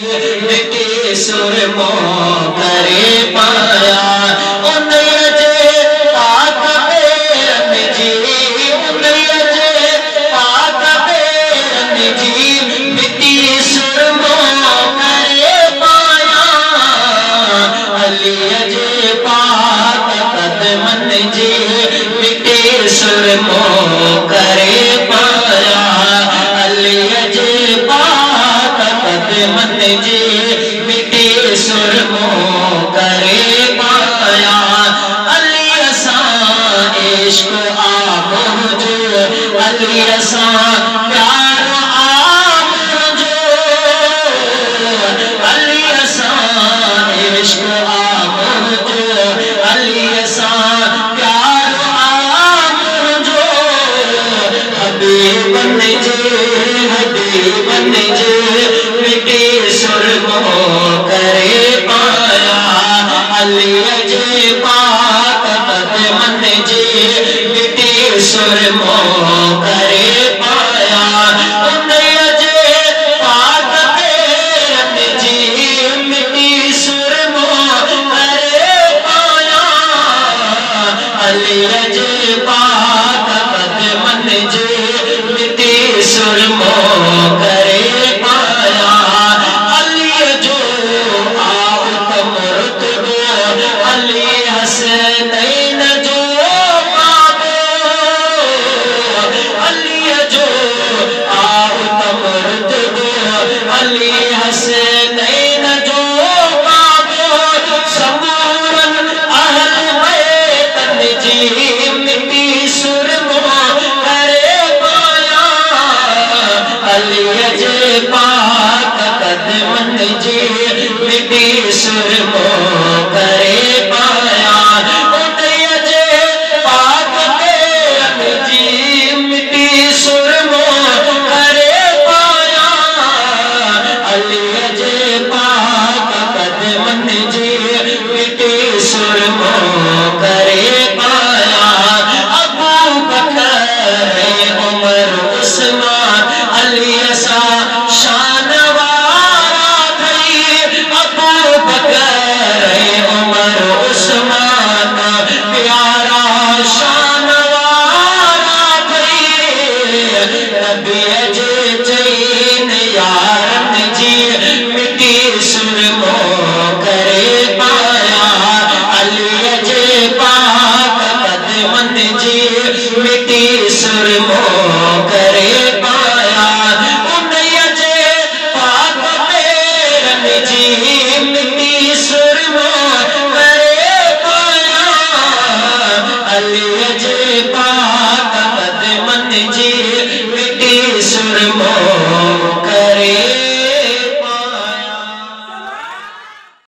मिटी सुरमो करे पाया उन्हें जे पाक बेरन जी उन्हें जे पाक बेरन जी मिटी सुरमो करे पाया अली जे पाक कदमन जी मिटी सुरमो करे पाया अली जे पाक कदमन जी मिटी सुरमो करे पाया अली असां इश्क आब जो अली असां प्यार आब जो अली असां इश्क आब जो अली असां प्यार आब जो हबीबन जे मिटी सुरमो करे पाया अली जे पाक कदमन जी मिटी सुरमो करे पाया उन्हें जे पाक बेरन जी मिटी सुरमो करे पाया अली जे पाक कदमन जी मिटी सुरमो करे पाया अली जो आउत मुर्तबो अली हसनैन जो बाबो अली जो आउत मुर्तबो अली हसनैन जो बाबो समूरन अहल बैतन जी मिटी सुरमो करे पाया अली जे पाक कदमन जी मिटी सुरमो करे पाया उन्हें जे पाक बेरन जी मिटी सुरमो करे पाया अली जे पाक कदमन जी मिटी सुरमो करे पाया अबू बकर उमर उस्मान अली असां शान वारा थई अबू बकर उमर उस्मान प्यारा शान वारा थई नबी जे चईन यारन जी मिटी सुरमो करे पाया अली जे पाक कदमन जी मिटी सुरमो करे पाया उन्हें जे पाक बेरन जी मिटी